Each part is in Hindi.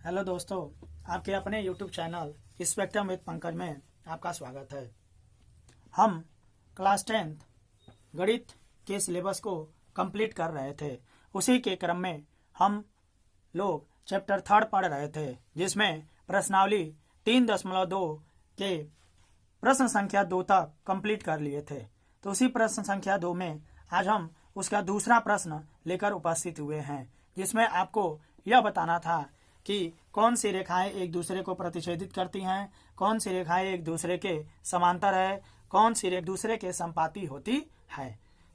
हेलो दोस्तों, आपके अपने YouTube channel spectrum with Pankaj में आपका स्वागत है। हम क्लास 10th गणित के सिलेबस को कंप्लीट कर रहे थे। उसी के क्रम में हम लोग चैप्टर 3 पढ़ रहे थे, जिसमें प्रश्नावली 3.2 के प्रश्न संख्या 2 तक कंप्लीट कर लिए थे। तो उसी प्रश्न संख्या 2 में आज हम उसका दूसरा प्रश्न लेकर उपस्थित हुए हैं, जिसमें आपको यह बताना था कि कौन सी रेखाएं एक दूसरे को प्रतिच्छेदित करती हैं, कौन सी रेखाएं एक दूसरे के समांतर है, कौन सी एक दूसरे के संपाती होती है।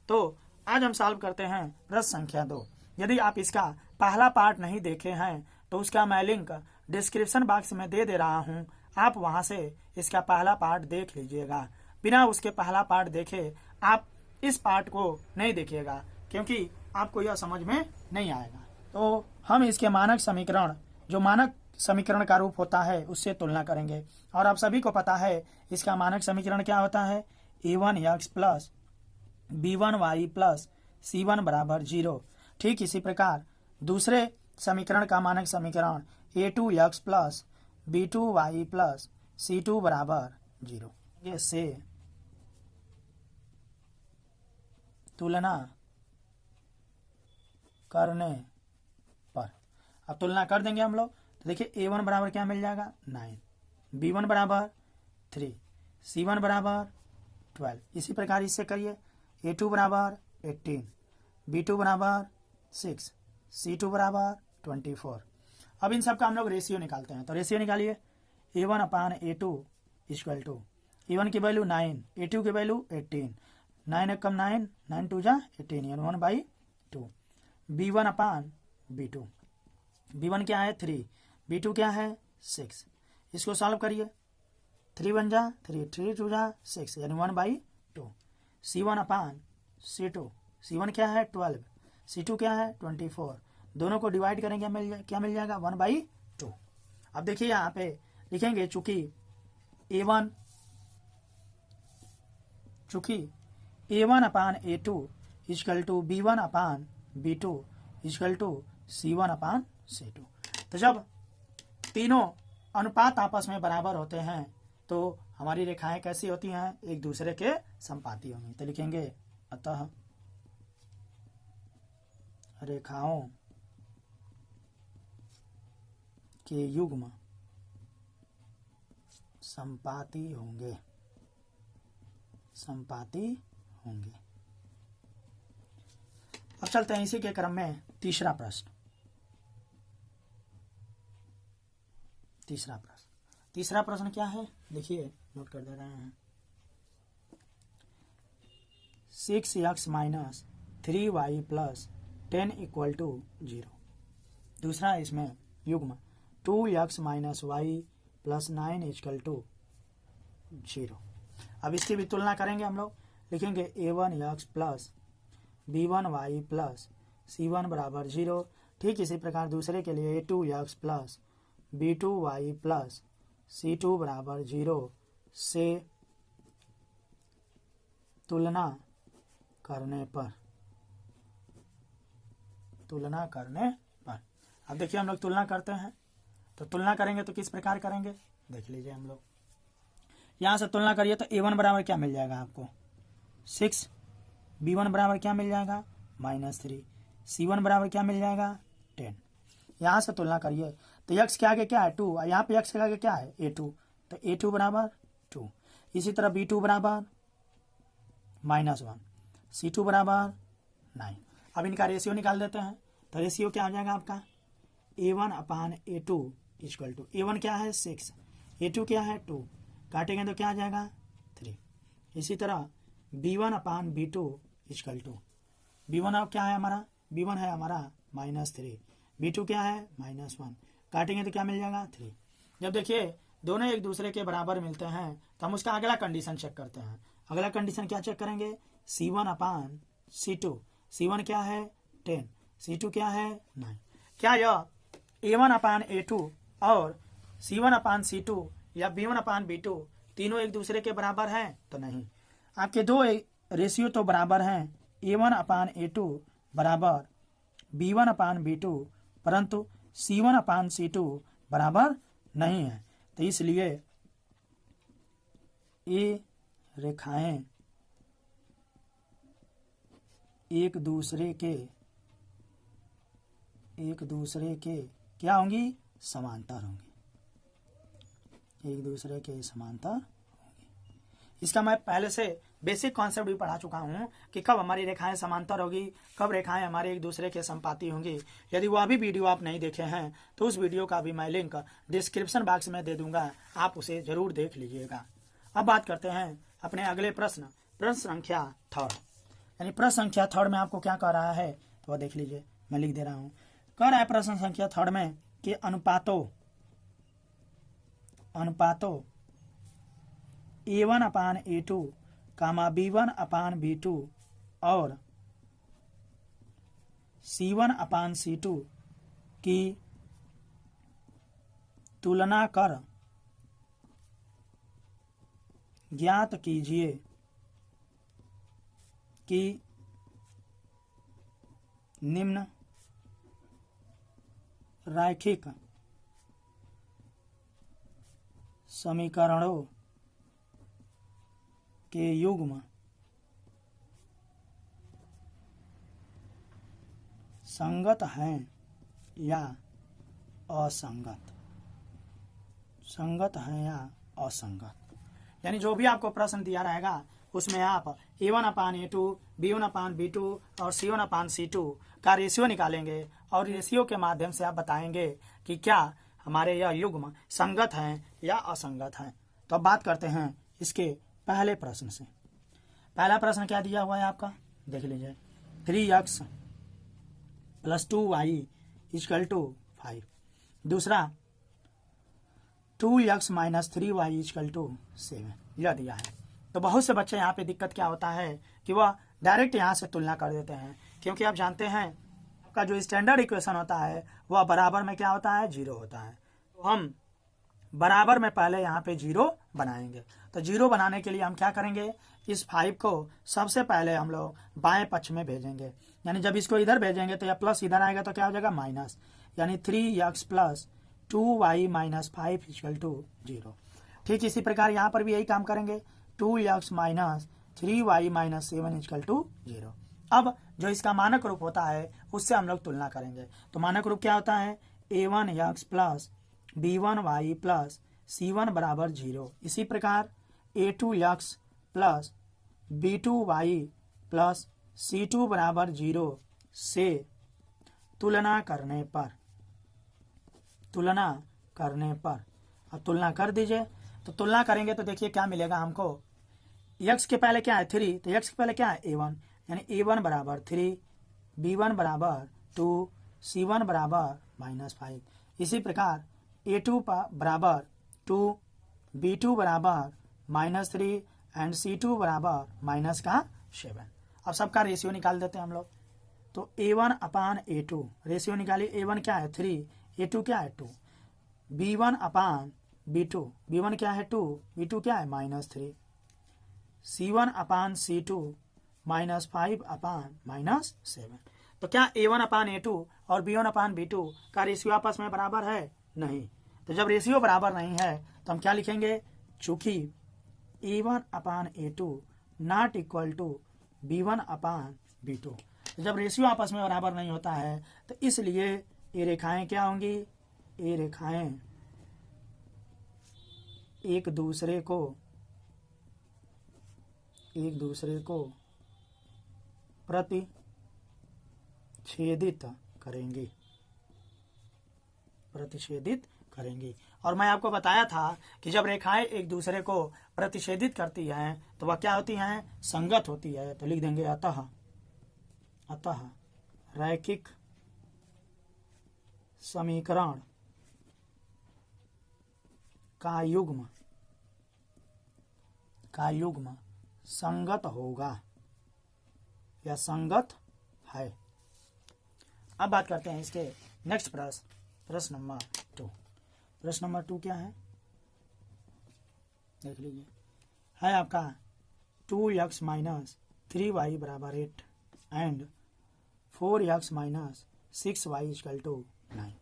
तो आज हम सॉल्व करते हैं प्रश्न संख्या 2। यदि आप इसका पहला पार्ट नहीं देखे हैं तो उसका मैं लिंक डिस्क्रिप्शन बॉक्स में दे रहा हूं, आप वहां से इसका पहला पार्ट देख लीजिएगा। बिना उसके पहला पार्ट देखे आप इस पार्ट को नहीं देखिएगा, क्योंकि आपको यह समझ में नहीं आएगा। तो हम इसके मानक समीकरण, जो मानक समीकरण का रूप होता है, उससे तुलना करेंगे। और आप सभी को पता है इसका मानक समीकरण क्या होता है, a1x plus b1y plus c1 बराबर 0। ठीक इसी प्रकार दूसरे समीकरण का मानक समीकरण a2x plus b2y plus c2 बराबर 0। ये से तुलना करने पर अब तुलना कर देंगे हम लोग। तो देखिए a1 बराबर क्या मिल जाएगा 9, b1 बराबर 3, c1 बराबर 12। इसी प्रकार इससे करिए a2 बराबर 18, b2 बराबर 6, c2 बराबर 24। अब इन सब का हम लोग रेशियो निकालते हैं। तो रेशियो निकालिए a1 upon a2 equal to a1 की वैल्यू 9, a2 की वैल्यू 18, 9 एक कम 9, 9 2 जा 18 यानी 1/2। b1 अपान b2, b1 क्या है 3, b2 क्या है 6। इसको सॉल्व करिए 3 1 जा 3, 3 2 जा 6 यानी 1/2। c1 अपान c2, c1 क्या है 12, c2 क्या है 24। दोनों को डिवाइड करेंगे क्या मिल जाएगा 1/2। अब देखिए यहाँ पे लिखेंगे चूंकि a1 upon a2 equal to b1 upon b2 equal to c1 upon c2। तो जब तीनों अनुपात आपस में बराबर होते हैं तो हमारी रेखाएं कैसी होती हैं, एक दूसरे के संपाती होंगी। तो लिखेंगे अतः रेखाओं के युग्म संपाती होंगे। अब चलते हैं इसी के क्रम में तीसरा प्रश्न। तीसरा प्रश्न क्या है, देखिए नोट कर दे रहे हैं। 6x minus 3y plus 10 equal to 0। दूसरा इसमें युग्म 2x minus y plus 9 equal to 0। अब इसकी भी तुलना करेंगे हम लोग। लिखेंगे a1x plus b1y plus c1 बराबर 0। ठीक इसी प्रकार दूसरे के लिए a2x plus b2y plus c2 बराबर 0 से तुलना करने पर अब देखिए हम लोग तुलना करते हैं। तो तुलना करेंगे तो किस प्रकार करेंगे, देख लीजिए। हम लोग यहां से तुलना करिए तो a1 बराबर क्या मिल जाएगा आपको 6, b1 बराबर क्या मिल जाएगा -3, c1 बराबर क्या मिल जाएगा 10। यहां से तुलना करिए तो x के आगे क्या है 2, और यहाँ पे x के आगे क्या है a2, तो a2 बराबर 2। इसी तरह b2 बराबर -1, c2 बराबर 9। अब इनका रेशियो निकाल देते हैं। तो रेशियो क्या हो जाएगा आपका a1 upon a2 equal to a1 क्या है 6, a2 क्या है 2, काटेंगे तो क्या आ जाएगा 3। इसी तरह b1 upon b2 equal to b1 अब क्या है हमारा, b1 है हमारा -3, b2 क्या है -1, काटेंगे तो क्या मिल जाएगा 3। जब देखिए दोनों एक दूसरे के बराबर मिलते हैं तो हम उसका अगला कंडीशन चेक करते हैं। अगला कंडीशन क्या चेक करेंगे, c1 अपान c2, c1 क्या है 10, c2 क्या है 9। क्या यह a1 अपान a2 और c1 अपान c2 या b1 अपान b2 तीनों एक दूसरे के बराबर हैं, तो नहीं। आपके दो रेशियो तो बराबर हैं, a1 अपान a2 बराबर b1 अपान b2, परंतु c1 अपान c2 बराबर नहीं है। तो इसलिए ये रेखाएं एक दूसरे के क्या होंगी, समांतर होंगी, एक दूसरे के समांतर होंगी। इसका मैं पहले से बेसिक कॉन्सेप्ट भी पढ़ा चुका हूं कि कब हमारी रेखाएं समांतर होगी, कब रेखाएं हमारे एक दूसरे के संपाती होंगी। यदि वह भी वीडियो आप नहीं देखे हैं तो उस वीडियो का भी मैं लिंक डिस्क्रिप्शन बॉक्स में दे दूंगा, आप उसे जरूर देख लीजिएगा। अब बात करते हैं अपने अगले प्रश्न संख्या थर्ड, यानी प्रश्न संख्या थर्ड में आपको क्या कह रहा है तो वह देख लीजिए, मैं लिख दे रहा हूं। कह रहा है प्रश्न संख्या थर्ड में कि अनुपातों A1/A2 B1/B2 और C1/C2 की तुलना कर ज्ञात कीजिए कि निम्न रैखिक समीकरणों के युग्म संगत हैं या असंगत, संगत हैं या असंगत। यानी जो भी आपको प्रश्न दिया रहेगा उसमें आप A1/A2 B1/B2 और C1/C2 का रेशियो निकालेंगे और रेशियो के माध्यम से आप बताएंगे कि क्या हमारे यह युग्म संगत हैं या असंगत हैं। तो अब बात करते हैं इसके पहले प्रश्न से। पहला प्रश्न क्या दिया हुआ है आपका, देख लीजिए। 3x + 2y = 5। दूसरा 2x - 3y = 7 यह दिया है। तो बहुत से बच्चे यहाँ पे दिक्कत क्या होता है कि वह डायरेक्ट यहाँ से तुलना कर देते हैं, क्योंकि आप जानते हैं आपका जो स्टैंडर्ड इक्वेशन होता है वह बराबर में क्या होता है, 0 होता है। तो हम बराबर में पहले यहाँ पे 0 बनाएंगे। तो 0 बनाने के लिए हम क्या करेंगे, इस 5 को सबसे पहले हम लोग बाएं पक्ष में भेजेंगे, यानी जब इसको इधर भेजेंगे तो यह प्लस इधर आएगा तो क्या हो जाएगा माइनस, यानी 3x + 2y - 5 = 0। ठीक इसी प्रकार यहाँ पर भी यही काम करेंगे, 2x - 3y - 7 = 0। अब जो इसका मानक रूप होता है उससे हम लोग तुलना करेंगे। तो मानक रूप क्या होता है, A1x + B1y + C1 = 0। इसी प्रकार A2x + B2y + C2 = 0 से तुलना करने पर अब तुलना कर दीजिए। तो तुलना करेंगे तो देखिए क्या मिलेगा हमको, x के पहले क्या है 3, तो x के पहले क्या है A1, यानी A1 = 3, B1 = 2, C1 = -5। इसी प्रकार A2 = 2, B2 = -3 एंड C2 = -7। अब सबका रेशियो निकाल देते हैं हम लोग। तो A1/A2 रेशियो निकालिए, A1 क्या है 3, A2 क्या है 2, B1/B2 B1 क्या है 2, B2 क्या है -3, C1/C2 -5/-7। तो क्या A1/A2 और B1/B2 का रेशियो आपस में बराबर है, नहीं। तो जब रेशियो बराबर नहीं है तो हम क्या लिखेंगे, चूंकि A1/A2 ≠ B1/B2। तो जब रेशियो आपस में बराबर नहीं होता है तो इसलिए ये रेखाएं क्या होंगी, ये रेखाएं एक दूसरे को प्रतिच्छेदित करेंगी। और मैं आपको बताया था कि जब रेखाएं एक दूसरे को प्रतिच्छेदित करती हैं तो वह क्या होती हैं, संगत होती है। तो लिख देंगे अतः रैखिक समीकरण का युग्म संगत होगा या संगत है। अब बात करते हैं इसके नेक्स्ट प्रश्न नंबर 2। प्रश्न नंबर 2 क्या है, देख लीजिए। है आपका 2x - 3y = 8 and 4x - 6y = 9।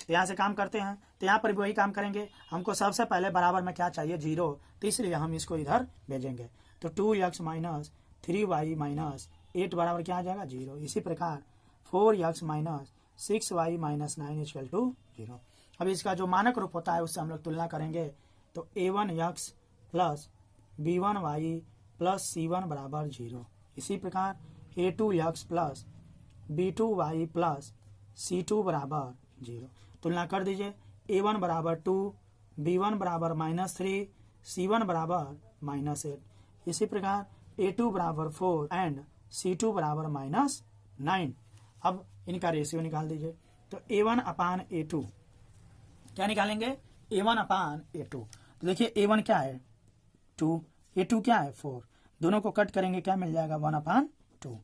तो यहाँ से काम करते हैं, तो यहाँ पर भी वही काम करेंगे। हमको सबसे पहले बराबर में क्या चाहिए, 0, तो इसलिए हम इसको इधर भेजेंगे। तो 2x माइनस 3y माइनस 8 बराबर क्या आ जाएगा, 0। इसी प्रकार 4x minus 6y minus 9 equal to 0। अब इसका जो मानक रूप होता है उससे हम लोग तुलना करेंगे। तो a1x plus b1y plus c1 बराबर 0। इसी प्रकार a2x plus b2y plus c2 बराबर 0। तुलना कर दीजिए, a1 बराबर 2, b1 बराबर -3, c1 बराबर -8। इसी प्रकार a2 बराबर 4 एंड c2 बराबर -9। अब इनका रेशियो निकाल दीजिए। तो a1 अपान a2 क्या निकालेंगे, a1 अपान a2। तो देखिए a1 क्या है 2, a2 क्या है 4, दोनों को कट करेंगे क्या मिल जाएगा 1/2।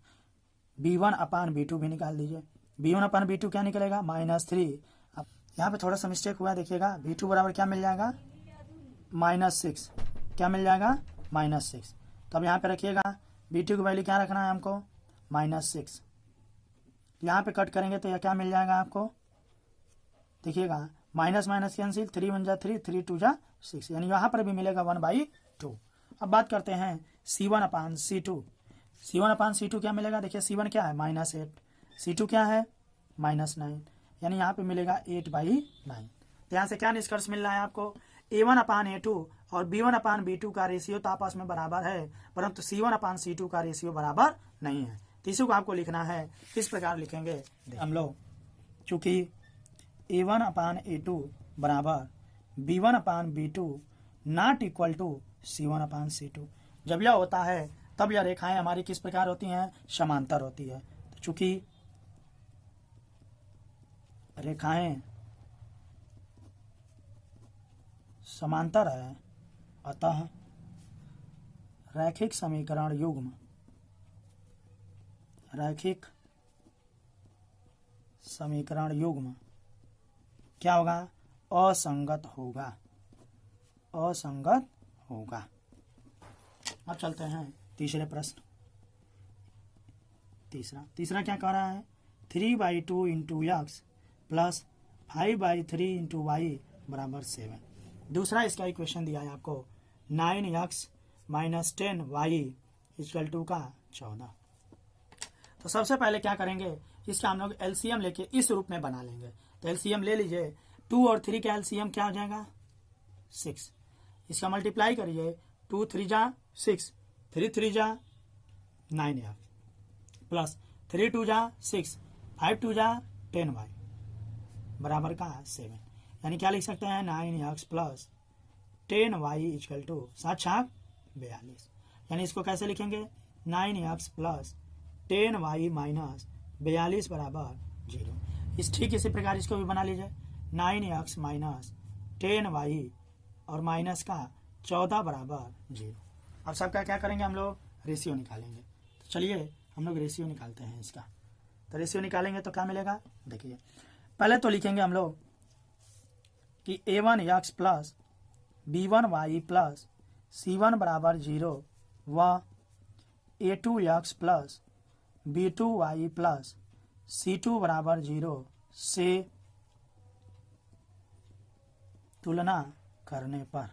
b1 अपान b2 भी निकाल दीजिए। b1 अपान b2 क्या निकलेगा -3। अब यहाँ पे थोड़ा सा मिस्टेक हुआ, देखिएगा b2 बराबर क्या मिल जाएगा -6, क्या मिल जाएगा -6। तो अब यहाँ पे रखिएगा b2 की वैल्यू क्या रखना है हमको -6। यहाँ पे कट करेंगे तो यह क्या मिल जाएगा आपको, देखिएगा माइनस माइनस कैंसिल, 3 1 जा 3, 3 2 जा 6, यानी यहाँ पर भी मिलेगा 1/2। अब बात करते हैं c1 upon c2। c1 upon c2 क्या मिलेगा, देखिए c1 क्या है -8, c2 क्या है -9, यानी यहाँ पे मिलेगा 8/9। तो यहाँ से क्या निष्कर्ष मिल रहा है आपको, a1 अपान a2 और b1 अपान b2 का रेशियो तो आपस में बराबर है, परंतु c1 अपान c2 का रेशियो बराबर नहीं है। तो इसी को आपको लिखना है, किस प्रकार लिखेंगे हम लोग, चूंकि a1 अपान a2 बराबर b1 upon b2 not equal to c1 upon c2। जब यह होता है तब यह रेखाएं हमारी किस प्रकार होती हैं, समांतर होती है। तो चूंकि रेखाएं समांतर है, अतः रैखिक समीकरण युग्म, रैखिक समीकरण युग्म क्या होगा, असंगत होगा, असंगत होगा। अब चलते हैं तीसरे प्रश्न। तीसरा क्या कह रहा है, 3/2 into x plus 5/3 into y बराबर 7। दूसरा इसका इक्वेशन दिया है आपको 9x minus 10y equal to का 14। तो सबसे पहले क्या करेंगे, इसका हम लोग एलसीएम लेके इस रूप में बना लेंगे। तो एलसीएम ले लीजिए, 2 और 3 का एलसीएम क्या हो जाएगा 6। इसका मल्टीप्लाई करिए, 2 3 जा 6, 3 3 जा 9x प्लस 3 2 जा 6, 5 2 जा 10y बराबर का 7। यानी क्या लिख सकते हैं 9x plus 10y equal to 7 42। यानी इसको कैसे लिखेंगे, 9x प्लस 10y माइनस 42 बराबर 0। ठीक इसी प्रकार इसको भी बना लीजिए, 9x माइनस 10y और माइनस का 14 बराबर 0। अब सबका क्या करेंगे, हम लोग रेशियो निकालेंगे। तो चलिए हम लोग रेशियो निकालते हैं इसका। तो रेशियो निकालेंगे तो क्या मिलेगा, देखिए पहले तो लिखेंगे हम लोग कि a1x plus b1y plus c1 बराबर 0 व a2x plus b2y plus c2 बराबर 0 से तुलना करने पर,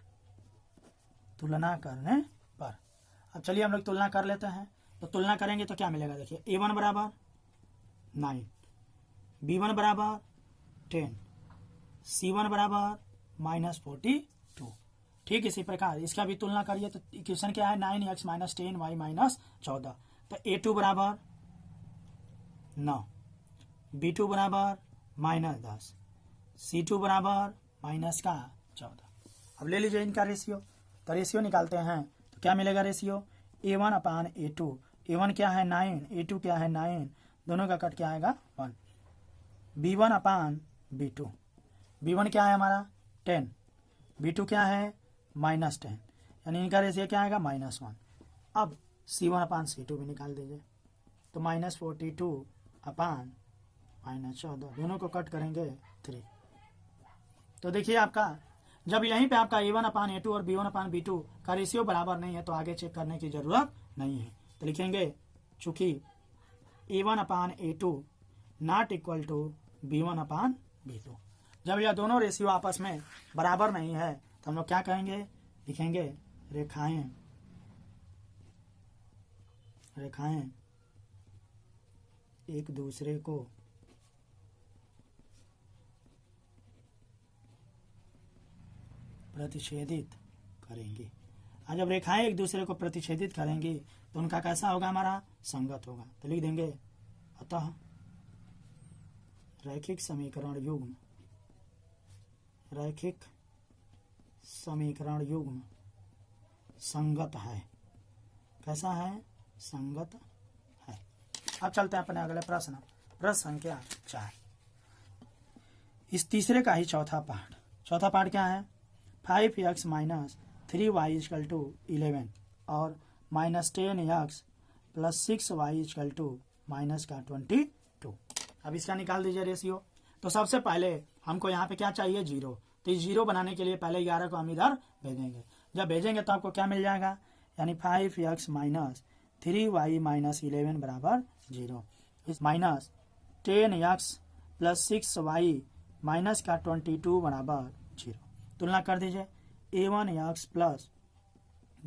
अब चलिए हम लोग तुलना कर लेते हैं। तो तुलना करेंगे तो क्या मिलेगा, देखिए a1 बराबर 9, b1 बराबर 10, c1 बराबर -42। ठीक इसी प्रकार इसका भी तुलना करिए। तो इक्वेशन क्या है, 9x माइनस 10y माइनस 14। तो a2 बराबर 9, b2 बराबर -10, c2 बराबर -14। अब ले लीजिए इनका रेशियो। तो रेशियो निकालते हैं तो क्या मिलेगा ratio, a1 upon a2, a1 क्या है 9, a2 क्या है 9, दोनों का कट क्या आएगा 1। b1 अपान b2, b1 क्या है हमारा 10, b2 क्या है -10, यानी इनका रेशियो क्या आएगा -1। अब c1 अपान c2 भी निकाल दीजिए। तो -42 अपान -14, दोनों को कट करेंगे 3। तो देखिए आपका जब यहीं पे आपका a1 अपान a2 और b1 अपान b2 का रेशियो बराबर नहीं है तो आगे चेक करने की जरूरत नहीं है। तो लिखेंगे चूंकि a1 upon a2 not equal to b1 upon b2। जब यह दोनों रेशियो आपस में बराबर नहीं है तो हम लोग क्या कहेंगे, लिखेंगे रेखाएं एक दूसरे को प्रतिच्छेदित करेंगी। और जब रेखाएं एक दूसरे को प्रतिच्छेदित करेंगी तो उनका कैसा होगा, हमारा संगत होगा। तो लिख देंगे अतः रैखिक समीकरण युग्म संगत है। कैसा है, संगत है। अब चलते हैं अपने अगले प्रश्न संख्या 4। इस तीसरे का ही चौथा पार्ट क्या है, 5x minus 3y equal to 11 और minus 10x plus 6y equal to minus का 22। अब इसका निकाल दीजिए रेशियो। तो सबसे पहले हमको यहाँ पे क्या चाहिए, 0। तो इस 0 बनाने के लिए पहले 11 को हम इधर भेजेंगे। जब भेजेंगे तो आपको क्या मिल जाएगा, यानी 5x माइनस 3y माइनस 11 बराबर 0, इस minus 10x plus 6y minus का 22 बराबर 0। तुलना कर दीजिए, a1x plus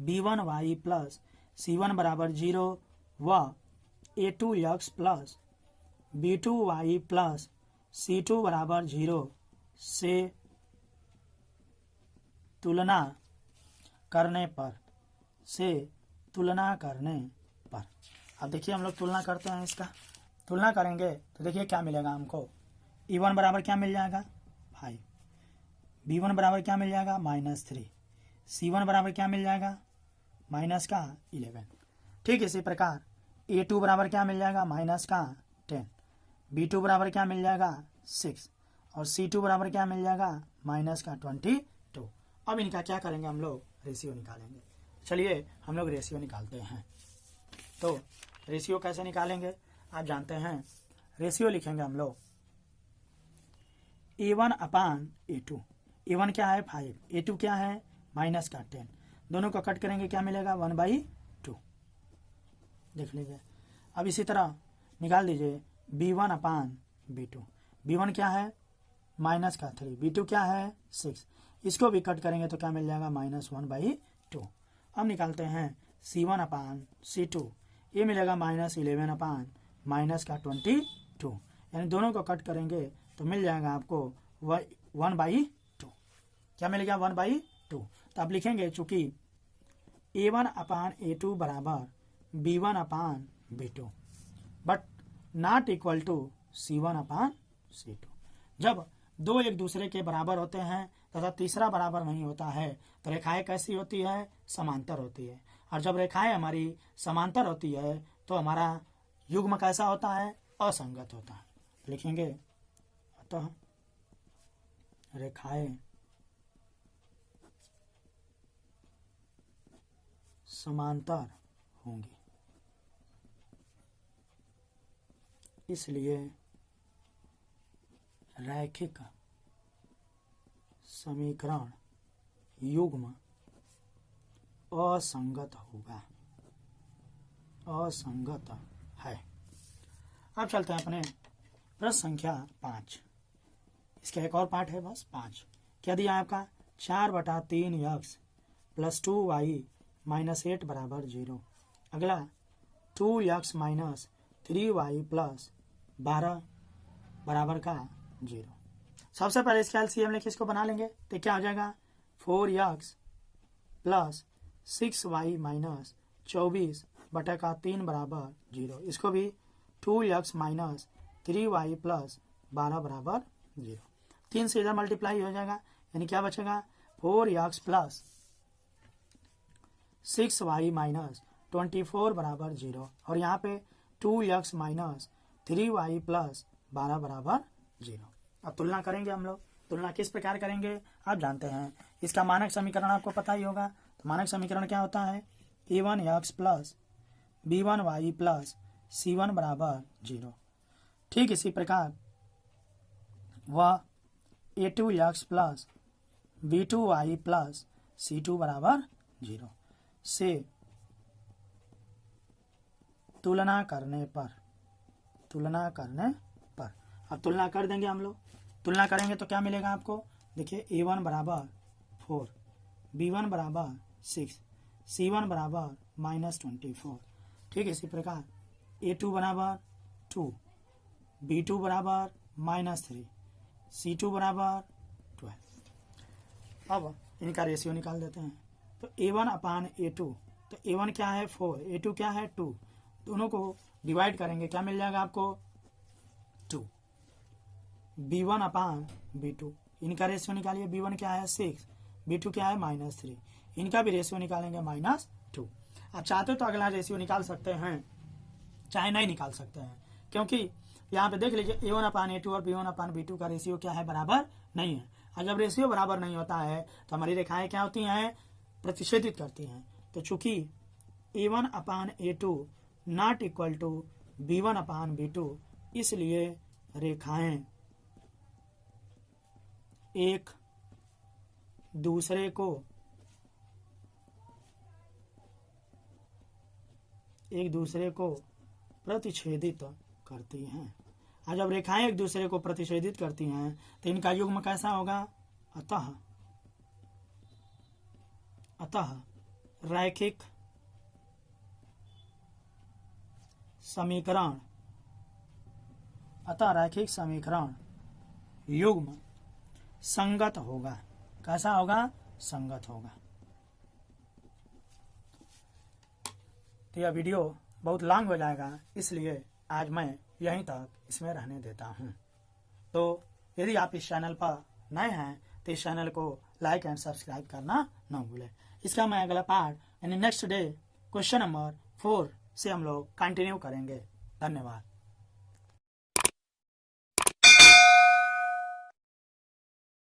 b1y plus c1 बराबर 0 व a2x plus b2y plus c2 बराबर 0 से तुलना करने पर अब देखिए हम लोग तुलना करते हैं। इसका तुलना करेंगे तो देखिए क्या मिलेगा हमको, e1 बराबर क्या मिल जाएगा 5, b1 बराबर क्या मिल जाएगा -3, c1 बराबर क्या मिल जाएगा माइनस का 11। ठीक इसी प्रकार a2 बराबर क्या मिल जाएगा माइनस का 10, b2 बराबर क्या मिल जाएगा 6 और c2 बराबर क्या मिल जाएगा माइनस का 22। अब इनका क्या करेंगे, हम लोग रेशियो निकालेंगे। चलिए हम लोग रेशियो निकालते हैं। तो रेशियो कैसे निकालेंगे आप जानते हैं, रेशियो लिखेंगे हम लोग a1 अपान a2। a1 क्या है 5, a2 क्या है माइनस का 10, दोनों को कट करेंगे क्या मिलेगा 1/2। देख लीजिए। अब इसी तरह निकाल दीजिए b1 अपान b2। b1 क्या है माइनस का 3, b2 क्या है 6, इसको भी कट करेंगे तो क्या मिल जाएगा -1/2। अब निकालते हैं c1 अपान c2, ये मिलेगा -11 अपान माइनस का 22, यानी दोनों को कट करेंगे तो मिल जाएगा आपको 1/2। क्या मिलेगा 1/2। तो आप लिखेंगे चूंकि a1 अपान a2 बराबर b1 upon b2 but not equal to c1 upon c2। जब दो एक दूसरे के बराबर होते हैं तथा तीसरा बराबर नहीं होता है तो रेखाएं कैसी होती है, समांतर होती है। और जब रेखाएं हमारी समांतर होती है तो हमारा युग्म कैसा होता है, असंगत होता है। लिखेंगे अतः रेखाएं समांतर होंगी, इसलिए रैखिक समीकरण युग्म असंगत होगा, असंगत है। अब चलते हैं अपने प्रश्न संख्या 5। इसका एक और पार्ट है, बस 5। क्या दिया आपका 4/3x प्लस 2y माइनस 8 बराबर 0। अगला 2x माइनस 3y प्लस 12 बराबर का 0। सबसे पहले इसका एलसीएम लेके इसको बना लेंगे तो क्या हो जाएगा 4x प्लस 6y माइनस 24/3 बराबर 0। इसको भी 2x माइनस 3y प्लस 12 बराबर 0। 3 से इधर मल्टीप्लाई हो जाएगा, यानी क्या बचेगा 4x प्लस 6y माइनस 24 बराबर 0 और यहाँ पे 2x माइनस 3y प्लस 12 बराबर 0। अब तुलना करेंगे हम लोग। तुलना किस प्रकार करेंगे आप जानते हैं, इसका मानक समीकरण आपको पता ही होगा। तो मानक समीकरण क्या होता है, a1x plus b1y plus c1 बराबर 0। ठीक इसी प्रकार वह a2x plus b2y plus c2 बराबर 0 से तुलना करने पर अब तुलना कर देंगे हम लोग। तुलना करेंगे तो क्या मिलेगा आपको, देखिए A1 बराबर 4, B1 बराबर 6, C1 बराबर -24। ठीक है, इसी प्रकार A2 बराबर 2, B2 बराबर -3, C2 बराबर 12। अब इनका रेशियो निकाल देते हैं। तो A1 अपान A2, तो A1 क्या है 4, A2 क्या है 2, दोनों को डिवाइड करेंगे, क्या मिल जाएगा आपको 2। B1 अपान B2, इनका रेशियो निकालिए, B1 क्या है 6, B2 क्या है -3, इनका भी रेशियो निकालेंगे -2। आप चाहते हो तो अगला रेशियो निकाल सकते हैं, चाहे नहीं निकाल सकते हैं, क्योंकि यहाँ पे देख लीजिए A1 अपान A2 और B1 अपान B2 का रेशियो क्या है, बराबर नहीं है। और जब रेशियो बराबर नहीं होता है तो हमारी रेखाएं क्या होती हैं, प्रतिच्छेदित करती हैं। तो चूंकि A1 upon A2 not equal to B1 upon B2, इसलिए रेखाएं एक दूसरे को प्रतिच्छेदित करती हैं। और जब रेखाएं एक दूसरे को प्रतिच्छेदित करती हैं तो इनका युग्म कैसा होगा, अतः रैखिक समीकरण युग्म संगत होगा। कैसा होगा, संगत होगा। तो यह वीडियो बहुत लॉन्ग हो जाएगा, इसलिए आज मैं यहीं तक इसमें रहने देता हूँ। तो यदि आप इस चैनल पर नए हैं तो इस चैनल को लाइक एंड सब्सक्राइब करना ना भूलें। इसका मैं अगला पार्ट यानी नेक्स्ट डे क्वेश्चन नंबर 4 से हम लोग कंटिन्यू करेंगे। धन्यवाद।